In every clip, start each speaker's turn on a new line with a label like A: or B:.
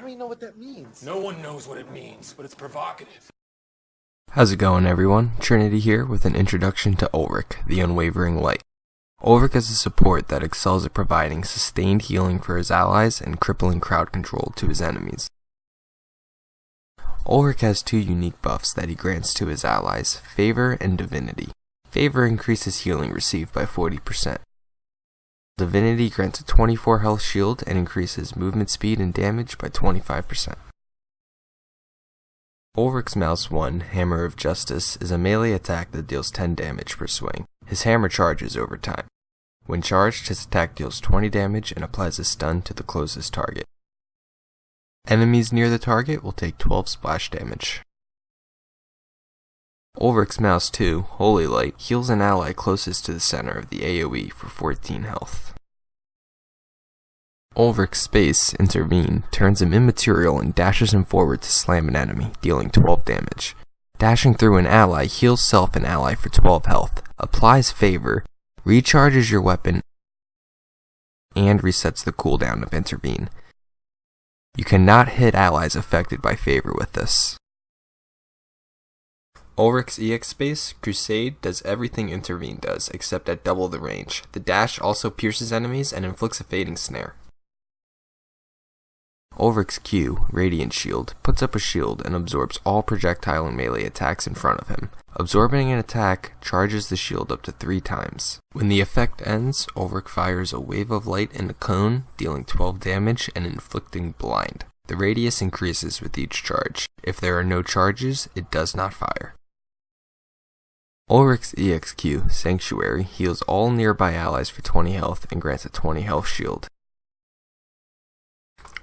A: don't even know what that means.
B: No one knows what it means, but it's provocative.
C: How's it going, everyone? Trinity here with an introduction to Ulric, the Unwavering Light. Ulric is a support that excels at providing sustained healing for his allies and crippling crowd control to his enemies. Ulric has two unique buffs that he grants to his allies, Favor and Divinity. Favor increases healing received by 40%. Divinity grants a 24 health shield and increases movement speed and damage by 25%. Ulric's Mouse 1, Hammer of Justice, is a melee attack that deals 10 damage per swing. His hammer charges over time. When charged, his attack deals 20 damage and applies a stun to the closest target. Enemies near the target will take 12 splash damage. Ulric's Mouse 2, Holy Light, heals an ally closest to the center of the AoE for 14 health. Ulric's Space, Intervene, turns him immaterial and dashes him forward to slam an enemy, dealing 12 damage. Dashing through an ally heals self and ally for 12 health, applies Favor, recharges your weapon, and resets the cooldown of Intervene. You cannot hit allies affected by Favor with this. Ulric's EX Space, Crusade, does everything Intervene does, except at double the range. The dash also pierces enemies and inflicts a fading snare. Ulric's Q, Radiant Shield, puts up a shield and absorbs all projectile and melee attacks in front of him. Absorbing an attack charges the shield up to 3 times. When the effect ends, Ulric fires a wave of light in a cone, dealing 12 damage and inflicting blind. The radius increases with each charge. If there are no charges, it does not fire. Ulric's EXQ, Sanctuary, heals all nearby allies for 20 health and grants a 20 health shield.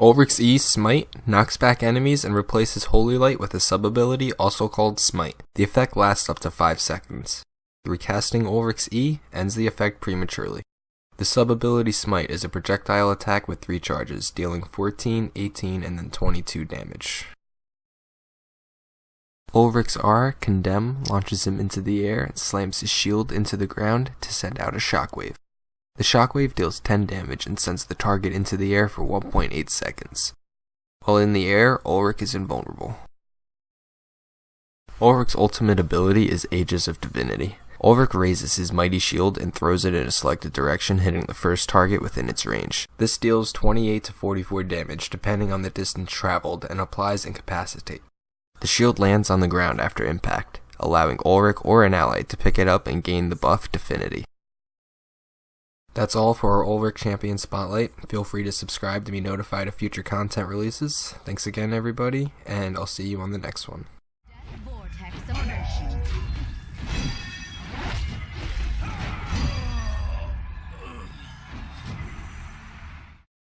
C: Ulric's E, Smite, knocks back enemies and replaces Holy Light with a sub-ability also called Smite. The effect lasts up to 5 seconds. Recasting Ulric's E ends the effect prematurely. The sub-ability Smite is a projectile attack with 3 charges, dealing 14, 18, and then 22 damage. Ulric's R, Condemn, launches him into the air and slams his shield into the ground to send out a shockwave. The shockwave deals 10 damage and sends the target into the air for 1.8 seconds. While in the air, Ulric is invulnerable. Ulric's ultimate ability is Aegis of Divinity. Ulric raises his mighty shield and throws it in a selected direction, hitting the first target within its range. This deals 28 to 44 damage depending on the distance traveled and applies Incapacitate. The shield lands on the ground after impact, allowing Ulric or an ally to pick it up and gain the buff Divinity. That's all for our Ulric Champion Spotlight. Feel free to subscribe to be notified of future content releases. Thanks again, everybody, and I'll see you on the next one.